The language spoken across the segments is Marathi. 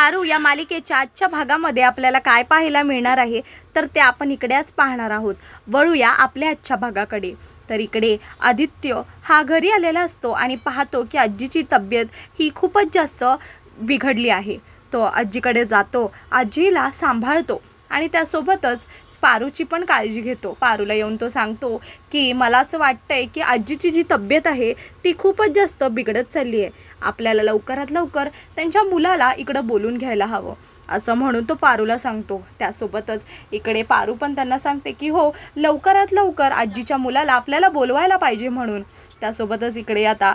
पारू या मालिकेच्या आजच्या भागामध्ये आपल्याला काय पाहायला मिळणार आहे तर ते आपण इकडेच पाहणार आहोत। वळूया आपल्या आजच्या भागाकडे। तर इकडे आदित्य हा घरी आलेला असतो आणि पाहतो की आजीची तब्येत ही खूपच जास्त बिघडली आहे। तो आजीकडे जातो, आजीला सांभाळतो आणि त्यासोबतच पारूची पण काळजी घेतो। पारूला येऊन तो सांगतो की मला असं वाटतंय की आजीची जी तब्येत आहे ती खूपच जास्त बिघडत चालली आहे, आपल्याला लवकरात लवकर त्यांच्या मुलाला इकडं बोलून घ्यायला हवं असं म्हणून तो पारूला सांगतो। त्यासोबतच इकडे पारू पण त्यांना सांगते की हो, लवकरात लवकर आजीच्या मुलाला आपल्याला बोलवायला पाहिजे म्हणून। त्यासोबतच इकडे आता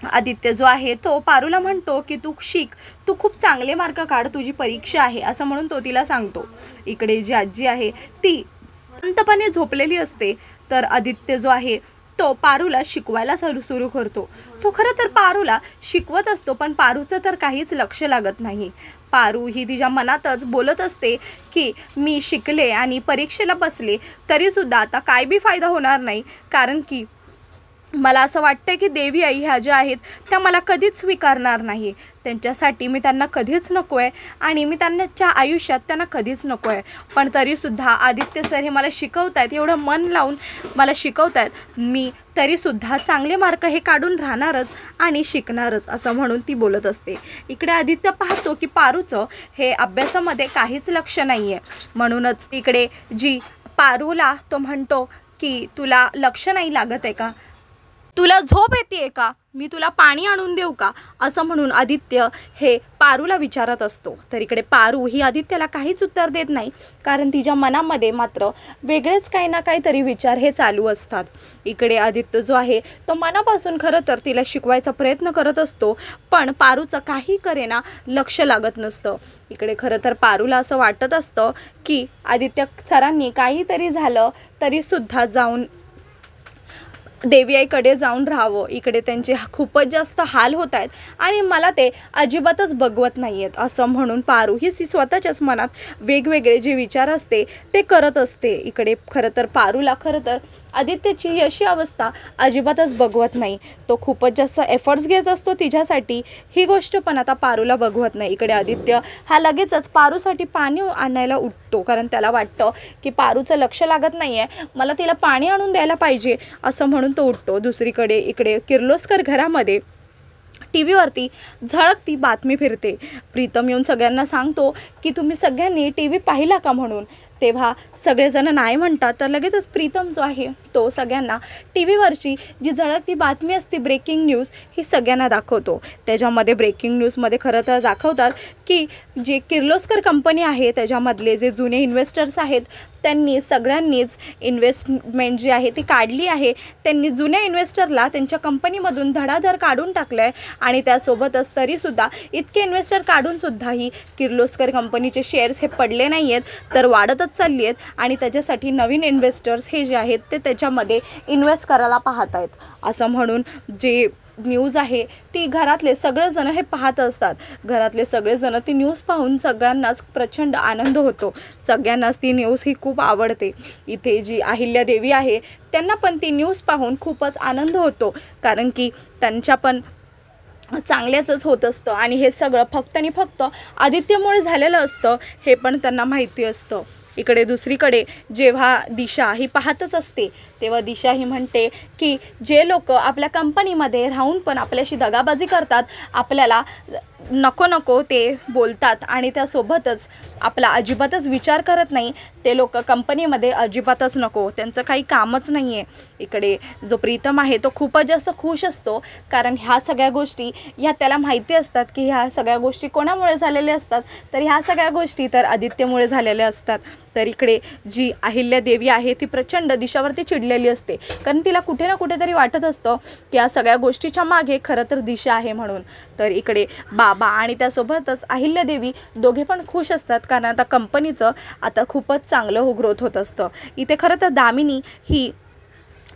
आदित्य जो आहे तो पारूला म्हणतो की तू शिक, तू खूप चांगले मार्क काढ, तुझी परीक्षा आहे असं म्हणून तो तिला सांगतो। इकडे जी आजी आहे ती शांतपणे झोपलेली असते, तर आदित्य जो आहे तो पारूला शिकवायला सुरू करतो। तो खरं तर पारूला शिकवत असतो, पण पारूचं तर काहीच लक्ष लागत नाही। पारू ही तिच्या मनातच बोलत असते की मी शिकले आणि परीक्षेला बसले तरीसुद्धा आता काय बी फायदा होणार नाही, कारण की मला असं वाटतं की देवी आई ह्या ज्या आहेत त्या मला कधीच स्वीकारणार नाही, त्यांच्यासाठी मी त्यांना कधीच नको आहे आणि मी त्यांच्या आयुष्यात त्यांना कधीच नको आहे। पण तरीसुद्धा आदित्य सर हे मला शिकवत आहेत, एवढं मन लावून मला शिकवत आहेत, मी तरीसुद्धा चांगले मार्क हे काढून राहणारच आणि शिकणारच असं म्हणून ती बोलत असते। इकडे आदित्य पाहतो की पारूचं हे अभ्यासामध्ये काहीच लक्ष नाही आहे, म्हणूनच इकडे जी पारूला तो म्हणतो की तुला लक्ष नाही लागत आहे का, तुला झोप येते का, मी तुला पाणी आणून देऊ का असं म्हणून आदित्य हे पारूला विचारत असतो। तर इकडे पारू ही आदित्यला काहीच उत्तर देत नाही, कारण तिच्या मनामध्ये मात्र वेगळेच काही ना काहीतरी विचार हे चालू असतात। इकडे आदित्य जो आहे तो मनापासून खरं तर तिला शिकवायचा प्रयत्न करत असतो, पण पारूचं काही करेना लक्ष लागत नसतं। इकडे खरं तर पारूला असं वाटत असतं की आदित्य सरांनी काहीतरी झालं तरीसुद्धा जाऊन देवी आईकडे जाऊन राहावं, इकडे त्यांचे खूपच जास्त हाल होत आहेत आणि मला ते अजिबातच बघवत नाही आहेत असं म्हणून पारू ही स्वतःच्याच मनात वेगवेगळे जे विचार असते ते करत असते। इकडे खरं तर पारूला खरं तर आदित्यची अशी अवस्था अजिबातच बघवत नाही, तो खूपच जास्त एफर्ट्स घेत असतो तिच्यासाठी, ही गोष्ट पण आता पारूला बघवत नाही। इकडे आदित्य हा लगेचच पारूसाठी पाणी आणायला उठतो, कारण त्याला वाटतं की पारूचं लक्ष लागत नाही आहे, मला तिला पाणी आणून द्यायला पाहिजे असं म्हणून तो उठतो। दुसरीकडे इकडे किर्लोस्कर घरामध्ये टीव्हीवरती झळकती बातमी फिरते। प्रीतम येऊन सगळ्यांना सांगतो की तुम्ही सगळ्यांनी टीव्ही पाहिला का म्हणून, तेव्हा सगळेजण नाही म्हणतात, तर लगेचच प्रीतम जो आहे तो सगळ्यांना टीव्हीवरची जी झळकती बातमी असते ब्रेकिंग न्यूज ही सगळ्यांना दाखवतो। त्याच्यामध्ये ब्रेकिंग न्यूजमध्ये खरं तर दाखवतात की जे किर्लोस्कर कंपनी आहे त्याच्यामधले जे जुने इन्व्हेस्टर्स आहेत त्यांनी सगळ्यांनीच इन्व्हेस्टमेंट जी आहे ती काढली आहे, त्यांनी जुन्या इन्व्हेस्टरला त्यांच्या कंपनीमधून धडाधड काढून टाकलं आहे आणि त्यासोबतच तरीसुद्धा इतके इन्व्हेस्टर काढूनसुद्धाही किर्लोस्कर कंपनीचे शेअर्स हे पडले नाही आहेत, तर वाढतच चालली आहेत आणि त्याच्यासाठी नवीन इन्व्हेस्टर्स हे जे आहेत ते त्याच्यामध्ये इन्व्हेस्ट करायला पाहत आहेत असं म्हणून जे न्यूज आहे ती घरातले सगळेजण हे पाहत असतात। घरातले सगळेजण ती न्यूज पाहून सगळ्यांनाच प्रचंड आनंद होतो, सगळ्यांनाच ती न्यूज ही खूप आवडते। इथे जी अहिल्या देवी आहे त्यांना पण ती न्यूज पाहून खूपच आनंद होतो, कारण की त्यांच्या पण चांगल्याच होत असतं आणि हे सगळं फक्त आणि फक्त आदित्यमुळे झालेलं असतं हे पण त्यांना माहिती असतं। इकडे दुसरीकडे जेव्हा दिशा ही पाहतच असते तेव्हा दिशा ही म्हणते की जे लोक आपल्या कंपनीमध्ये राहून पण आपल्याशी दगाबाजी करतात, आपल्याला नको नको ते बोलतात आणि त्यासोबतच आपला अजिबातच विचार करत नाही, ते लोक कंपनीमध्ये अजिबातच नको, त्यांचं काही कामच नाही आहे। इकडे जो प्रीतम आहे तो खूपच जास्त खुश असतो, कारण ह्या सगळ्या गोष्टी ह्या त्याला माहिती असतात की ह्या सगळ्या गोष्टी कोणामुळे झालेल्या असतात, तर ह्या सगळ्या गोष्टी तर आदित्यमुळे झालेल्या असतात। तर इकडे जी अहिल्या देवी आहे ती प्रचंड दिशावरती चिडलेली असते, कारण तिला कुठे ना कुठेतरी वाटत असतं की या सगळ्या गोष्टीच्या मागे खरं तर दिशा आहे म्हणून। तर इकडे बाबा आणि त्यासोबतच अहिल्या देवी दोघे पण खुश असतात, कारण आता कंपनीचं आता खूपच चांगलं ग्रोथ होत असतं। इथे खरं तर दामिनी ही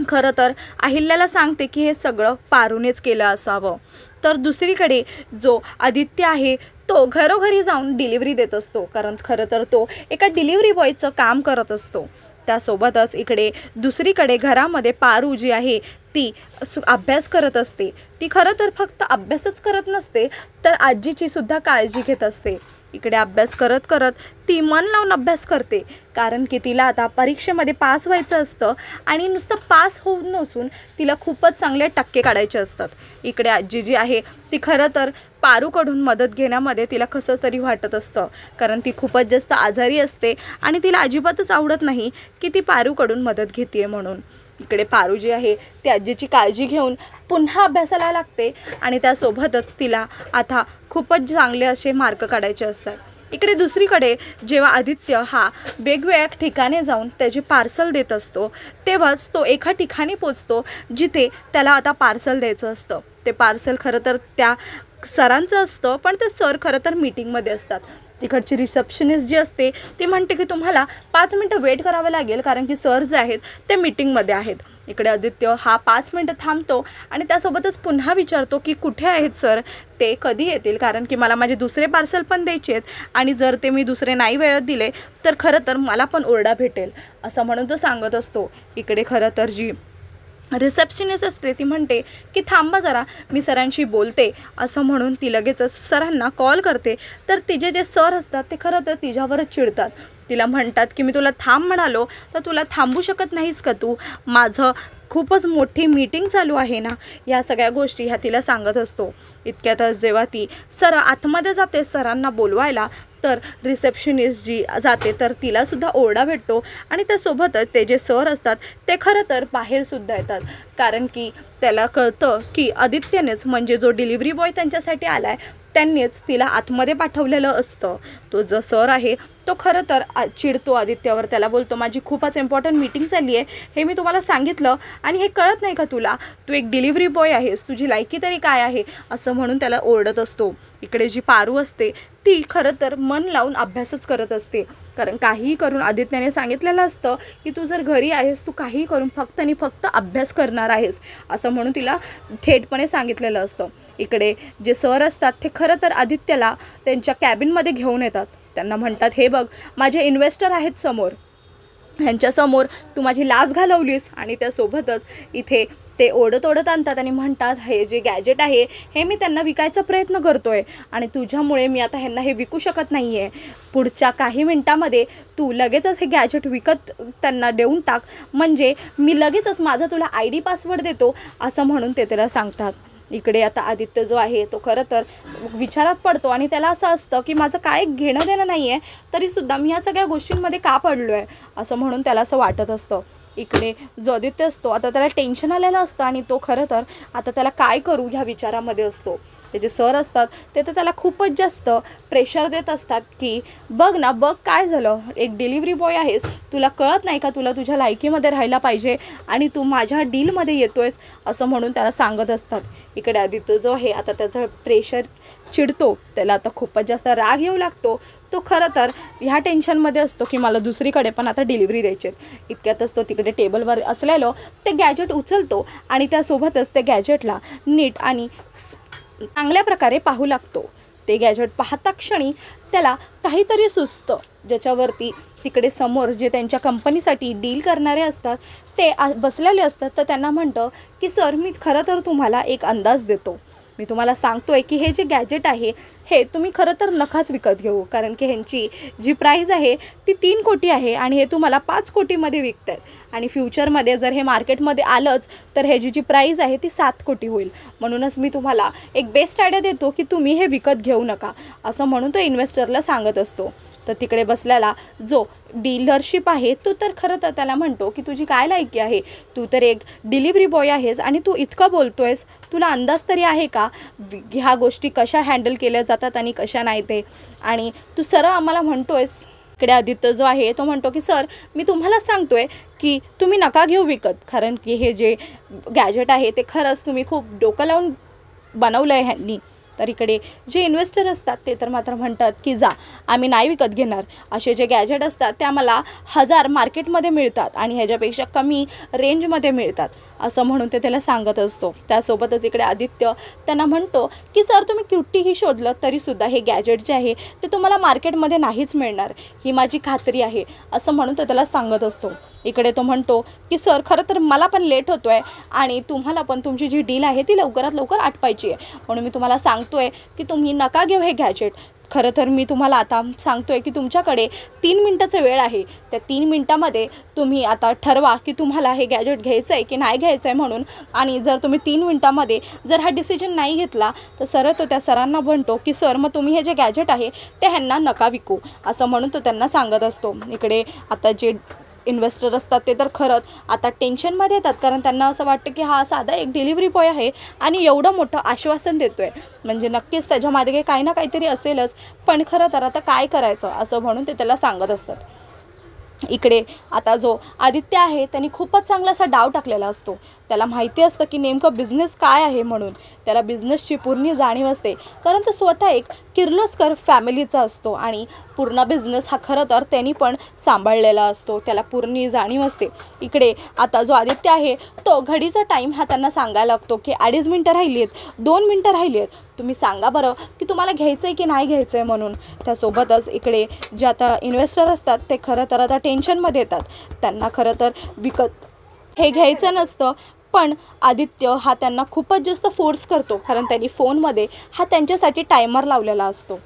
खरं तर अहिल्याला सांगते की हे सगळं पारूनेच केलं असावं। तर दुसरीकडे जो आदित्य आहे तो घरोघरी जाऊन डिलिव्हरी देत असतो, कारण खरं तर तो एका डिलिव्हरी बॉयचं काम करत असतो। त्यासोबतच इकडे दुसरीकडे घरामध्ये पारू जी आहे ती अभ्यास करत असते. ती खरं तर फक्त अभ्यासच करत नसते तर आजीची सुद्धा काळजी घेत असते. इकडे अभ्यास करत करत ती मन लावून अभ्यास करते, कारण की तिला आता परीक्षेमध्ये पास व्हायचं असतं आणि नुसतं पास होऊन नसून तिला खूपच चांगले टक्के काढायचे असतात. इकडे आजी जी आहे ती खरं तर पारूकडून मदत घेण्यामध्ये तिला कसं तरी वाटत असतं, कारण ती खूपच जास्त आजारी असते आणि तिला अजिबातच आवडत नाही की ती पारूकडून मदत घेते म्हणून. इकडे पारू जी आहे ती आजीची काळजी घेऊन पुन्हा अभ्यासाला लागते आणि त्यासोबतच तिला आता खूपच चांगले असे मार्क काढायचे असतात. इकडे दुसरीकडे जेव्हा आदित्य हा वेगवेगळ्या ठिकाणी जाऊन त्याचे पार्सल देत असतो तेव्हाच तो एका ठिकाणी पोचतो जिथे त्याला आता पार्सल द्यायचं असतं. ते पार्सल खरं तर त्या सरांचं असतं, पण ते सर खरं तर मीटिंगमध्ये असतात. तिकडची रिसेप्शनिस्ट जी असते ती म्हणते की तुम्हाला 5 मिनटं वेट करावं लागेल, कारण की सर जे आहेत ते मीटिंगमध्ये आहेत. इकडे आदित्य हा 5 मिनटं थांबतो आणि त्यासोबतच पुन्हा विचारतो की कुठे आहेत सर, ते कधी येतील, कारण की मला माझे दुसरे पार्सल पण द्यायचे आहेत आणि जर ते मी दुसरे नाही वेळेत दिले तर खरं तर मला पण ओरडा भेटेल, असं म्हणून तो सांगत असतो. इकडे खरं तर जी रिसेप्शनिस्ट असते ती म्हणते की थांबा जरा, मी सरांशी बोलते, असं म्हणून ती लगेचच सरांना कॉल करते. तर तिचे जे सर असतात ते खरं तर तिच्यावरच चिडतात. तिला म्हणतात की मी तुला थांब म्हणालो तर तुला थांबू शकत नाहीस का तू, माझं खूपच मोठी मीटिंग चालू आहे ना, या सगळ्या गोष्टी ह्या तिला सांगत असतो. इतक्यातच जेव्हा ती सर आतमध्ये जाते सरांना बोलवायला तर रिसेप्शनिस्ट जी जाते तर तिलासुद्धा ओरडा भेटतो आणि त्यासोबतच ते जे सर असतात ते खरं तर बाहेरसुद्धा येतात, कारण की त्याला कळतं की आदित्यनेच म्हणजे जो डिलिव्हरी बॉय त्यांच्यासाठी आला आहे त्यांनीच तिला आतमध्ये पाठवलेलं असतं. तो जो सर आहे तो खरं तर चिडतो आदित्यावर. त्याला बोलतो माझी खूपच इम्पॉर्टंट मीटिंग चालली आहे, हे मी तुम्हाला सांगितलं आणि हे कळत नाही का तुला, तू एक डिलिव्हरी बॉय आहेस, तुझी लायकी तरी काय आहे, असं म्हणून त्याला ओरडत असतो. इकडे जी पारू असते ती खरं तर मन लावून अभ्यासच करत असते, कारण काहीही करून आदित्यने सांगितलेलं असतं की तू जर घरी आहेस तू काहीही करून फक्त आणि फक्त अभ्यास करणार आहेस, असं म्हणून तिला थेटपणे सांगितलेलं असतं. इकडे जे सर असतात ते खरं तर आदित्यला त्यांच्या कॅबिनमध्ये घेऊन येतात. त्यांना म्हणतात हे बघ माझे इन्व्हेस्टर आहेत समोर, ह्यांच्यासमोर तू माझी लाज घालवलीस, आणि त्यासोबतच इथे ते ओढत आणतात आणि म्हणतात हे जे गॅजेट आहे हे मी त्यांना विकायचा प्रयत्न करतोय आणि तुझ्यामुळे मी आता ह्यांना हे विकू शकत नाही आहे. पुढच्या काही मिनटामध्ये तू लगेचच हे गॅजेट विकत त्यांना देऊन टाक, म्हणजे मी लगेचच माझा तुला ID पासवर्ड देतो, असं म्हणून ते त्याला सांगतात. इकडे आता आदित्य जो आहे तो खरं तर विचारात पडतो आणि त्याला असं असतं की माझं काय घेणं देणं नाही आहे तरीसुद्धा मी ह्या सगळ्या गोष्टींमध्ये का पडलो आहे, असं म्हणून त्याला असं वाटत असतं. इकडे जो आदित्य असतो आता त्याला टेन्शन आलेलं असतं आणि तो खरं तर आता त्याला काय करू ह्या विचारामध्ये असतो. ते जे सर असतात ते तर त्याला खूपच जास्त प्रेशर देत असतात की बघ ना बघ काय झालं, एक डिलिव्हरी बॉय आहेस, तुला कळत नाही का, तुला तुझ्या लायकीमध्ये राहायला पाहिजे आणि तू माझ्या डीलमध्ये येतोयस, असं म्हणून त्याला सांगत असतात. इकडे आदित्य जो आहे आता त्याचं प्रेशर चिडतो, त्याला आता खूपच जास्त राग येऊ लागतो. तो खरं तर ह्या टेन्शनमध्ये असतो की मला दुसरीकडे पण आता डिलिव्हरी द्यायची आहे. इतक्यातच तो तिकडे टेबलवर असलेलं ते गॅजेट उचलतो आणि त्यासोबतच ते गॅजेटला नीट आणि चांगल्या प्रकारे पाहू लागतो. ते गॅजेट पाहता क्षणी त्याला काहीतरी सुचतं, ज्याच्यावरती तिकडे समोर जे त्यांच्या कंपनीसाठी डील करणारे असतात ते बसलेले असतात. तर त्यांना म्हणतं की सर मी खरं तर तुम्हाला एक अंदाज देतो, मी तुम्हाला सांगतोय की हे जे गॅजेट आहे हे तुम्ही खरं तर नकाच विकत घेऊ, कारण की ह्यांची जी प्राईज आहे ती 3 कोटी आहे आणि हे तुम्हाला 5 कोटीमध्ये विकत आहेत आणि फ्युचरमध्ये जर हे मार्केटमध्ये आलंच तर ह्याची जी प्राईज आहे ती 7 कोटी होईल. म्हणूनच मी तुम्हाला एक बेस्ट आयडिया देतो की तुम्ही हे विकत घेऊ नका, असं म्हणून तो इन्व्हेस्टरला सांगत असतो. तर तिकडे बसलेला जो डीलरशिप आहे तो तर खरं तर त्याला म्हणतो की तुझी काय लायकी आहे, तू तर एक डिलिव्हरी बॉय आहेस आणि तू इतकं बोलतोयस, तुला अंदाज तरी आहे का ह्या गोष्टी कशा हँडल केल्या जातात आणि कशा नाही ते, आणि तू सरळ आम्हाला म्हणतोयस. इकडे आदित्य जो आहे तो म्हणतो की सर मी तुम्हाला सांगतोय की तुम्ही नका घेऊ विकत, कारण की हे जे गॅजेट आहे ते खरंच तुम्ही खूप डोकं लावून बनवलं आहे ह्यांनी. तर इकडे जे इन्व्हेस्टर असतात ते तर मात्र म्हणतात की जा आम्ही नाही विकत घेणार, असे जे गॅजेट असतात ते आम्हाला 1000 मार्केटमध्ये मिळतात आणि ह्याच्यापेक्षा कमी रेंजमध्ये मिळतात, असं म्हणून ते त्याला सांगत असतो. त्यासोबतच इकडे आदित्य त्यांना म्हणतो की सर तुम्ही कितीही शोधलं तरीसुद्धा हे गॅजेट जे आहे ते तुम्हाला मार्केटमध्ये नाहीच मिळणार, ही माझी खात्री आहे, असं म्हणून तो त्याला सांगत असतो. इकडे तो म्हणतो की सर खरं तर मला पण लेट होतो आहे आणि तुम्हाला पण तुमची जी डील आहे ती लवकरात लवकर आटपायची आहे, म्हणून मी तुम्हाला सांगतो आहे की तुम्ही नका घेऊ हे गॅजेट. खरं तर मी तुम्हाला आता सांगतो आहे की तुमच्याकडे 3 मिनटाचा वेळ आहे. त्या 3 मिनटामध्ये तुम्ही आता ठरवा की तुम्हाला हे गॅजेट घ्यायचं आहे की नाही घ्यायचं आहे म्हणून. आणि जर तुम्ही 3 मिनटामध्ये जर हा डिसिजन नाही घेतला तर सरळ तो त्या सरांना म्हणतो की सर मग तुम्ही हे जे गॅजेट आहे ते ह्यांना नका विकू, असं म्हणून तो त्यांना सांगत असतो. इकडे आता जे इन्व्हेस्टर असतात ते तर खरंच आता टेन्शनमध्ये येतात, कारण त्यांना असं वाटतं की हा साधा एक डिलिव्हरी बॉय आहे आणि एवढं मोठं आश्वासन देतो आहे, म्हणजे नक्कीच त्याच्यामागे काही ना काहीतरी असेलच, पण खरं तर आता काय करायचं असं म्हणून ते त्याला सांगत असतात. इकडे आता जो आदित्य आहे त्यांनी खूपच चांगला असा डाव टाकलेला असतो. त्याला माहिती असतं की नेमकं बिझनेस काय आहे, म्हणून त्याला बिझनेसची पूर्ण जाणीव असते, कारण तो स्वतः एक किर्लोस्कर फॅमिलीचा असतो आणि पूर्ण बिझनेस हा खरं तर त्यांनी पण सांभाळलेला असतो, त्याला पूर्ण जाणीव असते. इकडे आता जो आदित्य आहे तो घडीचा टाईम हा त्यांना सांगायला लागतो की 2.5 मिनटं राहिली आहेत, 2 मिनटं राहिली आहेत, तुम्ही सांगा बरं की तुम्हाला घ्यायचं आहे की नाही घ्यायचं आहे म्हणून. त्यासोबतच इकडे जे आता इन्व्हेस्टर असतात ते खरं तर आता टेन्शनमध्ये येतात. त्यांना खरं तर विकत हे घ्यायचं नसतं, पण आदित्य हा त्यांना खूपच जास्त फोर्स करतो, कारण त्यांनी फोनमध्ये हा त्यांच्यासाठी टायमर लावलेला असतो.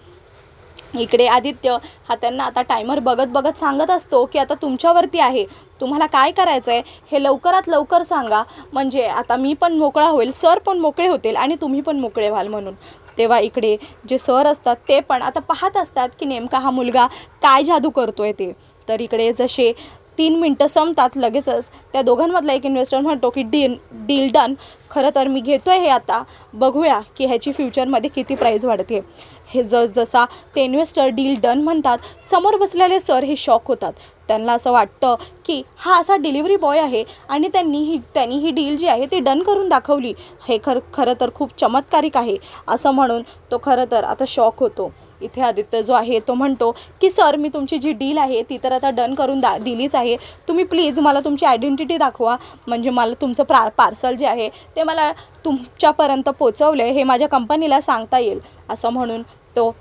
इकडे आदित्य हा त्यांना आता टायमर बघत बघत सांगत असतो की आता तुमच्यावरती आहे, तुम्हाला काय करायचं आहे हे लवकरात लवकर सांगा, म्हणजे आता मी पण मोकळा होईल, सर पण मोकळे होतील आणि तुम्ही पण मोकळे व्हाल म्हणून. तेव्हा इकडे जे सर असतात ते पण आता पाहत असतात की नेमका हा मुलगा काय जादू करतोय ते. तर इकडे जसे 3 मिनटं संपतात लगेचच त्या दोघांमधला एक इन्व्हेस्टर म्हणतो की डील डन, खरं तर मी घेतो आहे हे, आता बघूया की ह्याची फ्युचरमध्ये किती प्राईज वाढते. हे जसा ते इन्व्हेस्टर डील डन म्हणतात, समोर बसलेले सर हे शॉक होतात. त्यांना असं वाटतं की हा असा डिलिव्हरी बॉय आहे आणि त्यांनी ही डील जी आहे ती डन करून दाखवली, हे खरं तर खूप चमत्कारिक आहे, असं म्हणून तो खरं तर आता शॉक होतो. इथे आदित्य जो आहे तो म्हणतो की सर मी तुमची जी डील आहे ती तर आता डन करून दिलीच आहे, तुम्ही प्लीज मला तुमची आयडेंटिटी दाखवा, म्हणजे मला तुमचं पार्सल जे आहे ते मला तुमच्यापर्यंत पोचवलं आहे हे माझ्या कंपनीला सांगता येईल, असं म्हणून तो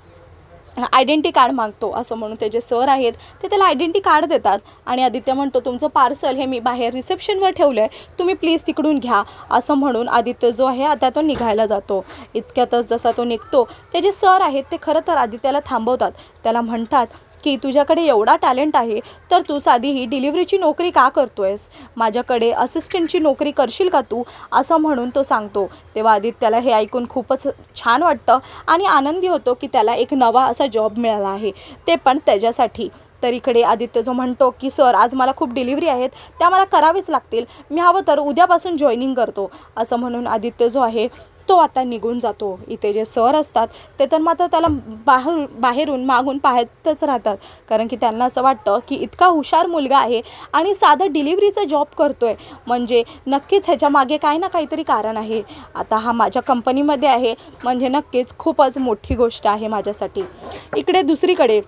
आयडेंटिटी कार्ड मागतो. असं म्हणून ते जे सर आहेत ते त्याला आयडेंटिटी कार्ड देतात आणि आदित्य म्हणतो तुमचं पार्सल हे मी बाहेर रिसेप्शनवर ठेवलं आहे, तुम्ही प्लीज तिकडून घ्या, असं म्हणून आदित्य जो आहे आता तो निघायला जातो. इतक्यातच जसा तो निघतो ते जे सर आहेत ते खरं तर आदित्याला थांबवतात. त्याला म्हणतात की तुझ्याकडे एवढा टॅलेंट आहे तर तू साधी ही डिलिव्हरीची नोकरी का करतोयस, माझ्याकडे असिस्टंटची नोकरी करशील का तू, असं म्हणून तो सांगतो. तेव्हा आदित्याला हे ऐकून खूपच छान वाटतं आणि आनंदी होतो की त्याला एक नवा असा जॉब मिळाला आहे, ते पण त्याच्यासाठी. तर इकडे आदित्य जो म्हणतो की सर आज मला खूप डिलिव्हरी आहेत त्या मला करावीच लागतील, मी हवं तर उद्यापासून जॉईनिंग करतो, असं म्हणून आदित्य जो आहे तो आता निघून जातो. इथे जे सर असतात ते तर मात्र त्याला बाहेरून मागून पाहतच राहतात, कारण की त्यांना असं वाटतं की इतका हुशार मुलगा आहे आणि साधं डिलिव्हरीचा जॉब करतोय, म्हणजे नक्कीच ह्याच्या मागे काही ना काहीतरी कारण आहे. आता हा माझ्या कंपनीमध्ये आहे म्हणजे नक्कीच खूपच मोठी गोष्ट आहे माझ्यासाठी. इकडे दुसरीकडे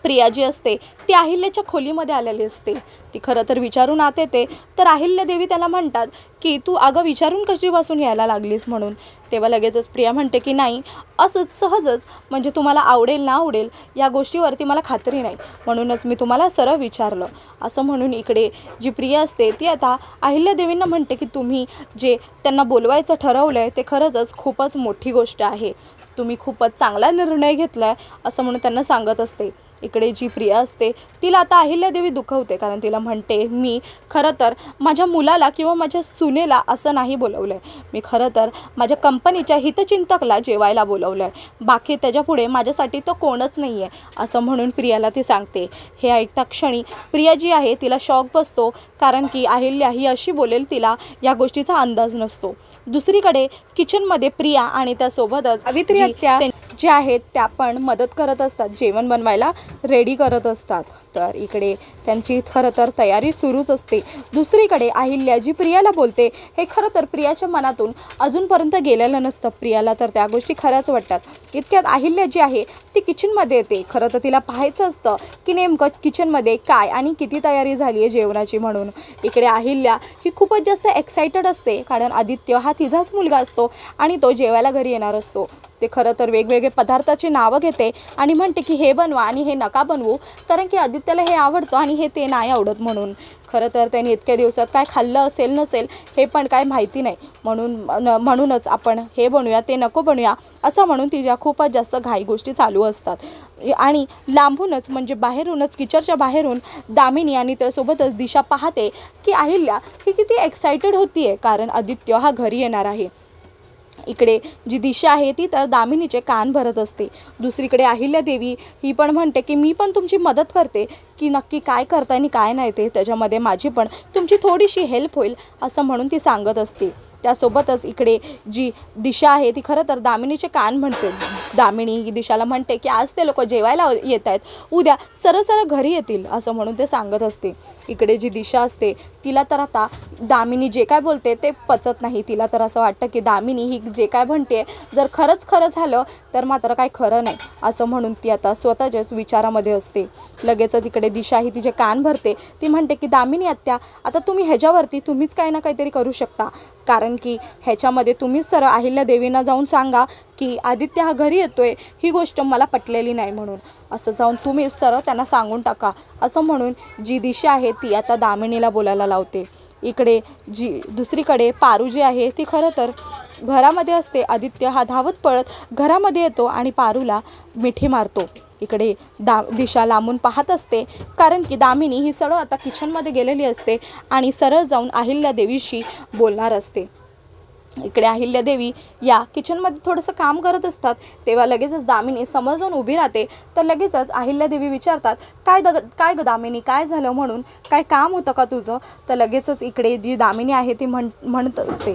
प्रिया जी असते ती अहिल्याच्या खोलीमध्ये आलेली असते. ती खरं तर विचारून आत येते, तर अहिल्यादेवी त्याला म्हणतात की तू अगं विचारून कशीपासून यायला लागलीस म्हणून. तेव्हा लगेचच प्रिया म्हणते की नाही असंच सहजच, म्हणजे तुम्हाला आवडेल ना आवडेल या गोष्टीवरती मला खात्री नाही, म्हणूनच मी तुम्हाला सरळ विचारलं, असं म्हणून इकडे जी प्रिया असते ती आता अहिल्यादेवींना म्हणते की तुम्ही जे त्यांना बोलवायचं ठरवलं आहे ते खरंच खूपच मोठी गोष्ट आहे, तुम्ही खूपच चांगला निर्णय घेतला आहे, असं म्हणून त्यांना सांगत असते. इकडे जी प्रिया असते तिला आता अहिल्यादेवी दुखवते, कारण तिला म्हणते मी खरं तर माझ्या मुलाला किंवा माझ्या सुनेला असं नाही बोलवलं आहे, मी खरं तर माझ्या कंपनीच्या हितचिंतकला जेवायला बोलवलं आहे, बाकी त्याच्यापुढे माझ्यासाठी तो कोणच नाही आहे, असं म्हणून प्रियाला ती सांगते. हे ऐकता क्षणी प्रिया जी आहे तिला शॉक बसतो, कारण की अहिल्या ही अशी बोलेल तिला या गोष्टीचा अंदाज नसतो. दुसरीकडे किचनमध्ये प्रिया आणि त्यासोबतच जे आहेत त्या पण मदत करत असतात, जेवण बनवायला रेडी करत असतात. तर इकडे त्यांची खरं तर तयारी सुरूच असते. दुसरीकडे अहिल्या जी प्रियाला बोलते हे खरं तर प्रियाच्या मनातून अजूनपर्यंत गेलेलं नसतं. प्रियाला तर त्या गोष्टी खऱ्याच वाटतात. इतक्यात अहिल्या जी आहे ती किचनमध्ये येते. खरं तर तिला पाहायचं असतं की नेमकं किचनमध्ये काय आणि किती तयारी झाली आहे जेवणाची म्हणून. इकडे अहिल्या ही खूपच जास्त एक्सायटेड असते, कारण आदित्य हा तिचाच मुलगा असतो आणि तो जेवायला घरी येणार असतो. ते खरं तर वेगवेगळे पदार्थाची नावं घेते आणि म्हणते की हे बनवा आणि हे नका बनवू, कारण की आदित्यला हे आवडतं आणि हे ते नाही आवडत म्हणून. खरं तर त्याने इतक्या दिवसात काय खाल्लं असेल नसेल हे पण काय माहिती नाही, म्हणूनच आपण हे बनवूया ते नको बनवूया असं म्हणून तिच्या खूपच जास्त घाई गोष्टी चालू असतात. आणि लांबूनच म्हणजे बाहेरूनच किचनच्या बाहेरून दामिनी आणि त्यासोबतच दिशा पाहते की अहिल्या ही किती एक्सायटेड होती आहे, कारण आदित्य हा घरी येणार आहे. इकडे जी दिशा आहे ती तर दामिनीचे कान भरत असते. दुसरीकडे अहिल्यादेवी ही पण म्हणते की मी पण तुमची मदत करते, की नक्की काय करताय आणि काय नाही ते त्याच्यामध्ये माझी पण तुमची थोडीशी हेल्प होईल असं म्हणून ती सांगत असते. त्यासोबतच इकडे जी दिशा आहे ती खरं तर दामिनीचे कान म्हणते. दामिनी दिशाला म्हणते की आज ते लोक जेवायला येत आहेत, उद्या सरळ घरी येतील असं म्हणून ते सांगत असते. इकडे जी दिशा असते तिला तर आता दामिनी जे काय बोलते ते पचत नाही. तिला तर असं वाटतं की दामिनी ही जे काय म्हणते जर खरं झालं तर मात्र काय खरं नाही असं म्हणून ती आता स्वतःच्याच विचारामध्ये असते. लगेचच इकडे दिशा ही तिचे कान भरते. ती म्हणते की दामिनी आत्या, आता तुम्ही ह्याच्यावरती तुम्हीच काही ना काहीतरी करू शकता, कारण की ह्याच्यामध्ये तुम्हीच सरळ अहिल्यादेवींना जाऊन सांगा की आदित्य हा घरी येतोय ही गोष्ट मला पटलेली नाही म्हणून. असं जाऊन तुम्ही सरळ त्यांना सांगून टाका असं म्हणून जी दिशा आहे ती आता दामिनीला बोलायला लावते. इकडे जी दुसरीकडे पारू जी आहे ती खरं तर घरामध्ये असते. आदित्य हा धावत पळत घरामध्ये येतो आणि पारूला मिठी मारतो. इकडे दिशा लांबून पाहत असते, कारण की दामिनी ही सरळ आता किचनमध्ये गेलेली असते आणि सरळ जाऊन अहिल्यादेवीशी बोलणार असते. इकडे अहिल्यादेवी या किचनमध्ये थोडंसं काम करत असतात, तेव्हा लगेचच दामिनी समोर जाऊन उभी राहते. तर लगेचच अहिल्यादेवी विचारतात काय ग दामिनी, काय झालं म्हणून, काय काम होतं का तुझं. तर लगेचच इकडे जी दामिनी आहे ती म्हणत असते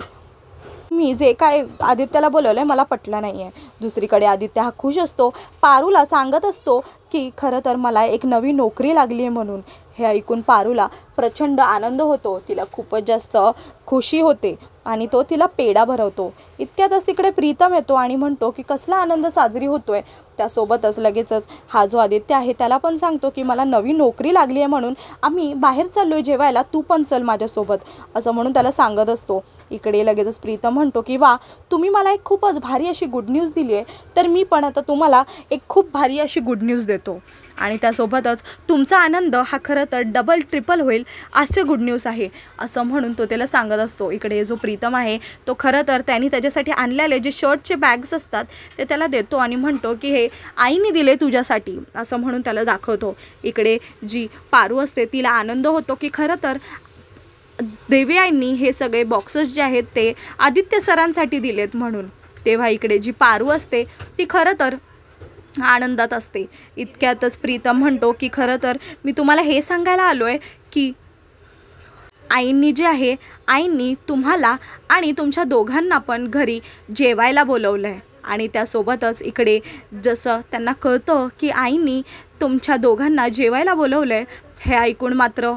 मी जे काय आदित्याला बोलवलं आहे मला पटलं नाही आहे. दुसरीकडे आदित्य हा खुश असतो, पारूला सांगत असतो की खरं तर मला एक नवी नोकरी लागली आहे म्हणून. हे ऐकून पारूला प्रचंड आनंद होतो. तिला खूपच जास्त खुशी होते आणि तो तिला पेढा भरवतो. इतक्यातच तिकडे प्रीतम येतो आणि म्हणतो की कसला आनंद साजरी होतोय. त्यासोबतच लगेचच हा जो आदित्य आहे त्याला पण सांगतो की मला नवी नोकरी लागली आहे म्हणून आम्ही बाहेर चाललोय जेवायला, तू पण चल माझ्यासोबत असं म्हणून त्याला सांगत असतो. इकडे लगेचच प्रीतम म्हणतो की वा, तुम्ही मला एक खूपच भारी अशी गुड न्यूज दिली आहे, तर मी पण आता तुम्हाला एक खूप भारी अशी गुड न्यूज देतो आणि त्यासोबतच तुमचा आनंद हा खरं तर डबल ट्रिपल होईल असे गुड न्यूज आहे असं म्हणून तो त्याला सांगत असतो. इकडे जो प्रीतम आहे तो खरं तर त्यांनी त्याच्यासाठी आणलेले जे शर्टचे बॅग्स असतात ते त्याला देतो आणि म्हणतो की हे आईने दिले तुझ्यासाठी असं म्हणून त्याला दाखवतो. इकडे जी पारू असते तिला आनंद होतो की खरं तर देवी आईंनी हे सगळे बॉक्सेस जे आहेत ते आदित्य सरांसाठी दिलेत म्हणून. तेव्हा इकडे जी पारू असते ती खरं तर आनंदात असते. इतक्यातच प्रीतम म्हणतो की खरं तर मी तुम्हाला हे सांगायला आलो आहे की आईंनी जे आहे आईंनी तुम्हाला आणि तुमच्या दोघांना पण घरी जेवायला बोलवलं आहे. आणि त्यासोबतच इकडे जसं त्यांना कळतं की आईंनी तुमच्या दोघांना जेवायला बोलवलं आहे हे ऐकून मात्र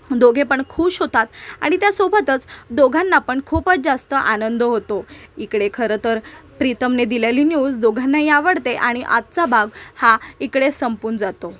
दोघे पण खुश होतात आणि त्यासोबतच दोघांना पण खूपच जास्त आनंद होतो. इकडे खरं तर प्रीतमने दिलेली न्यूज दोघांनाही आवडते आणि आजचा भाग हा इकडे संपून जातो.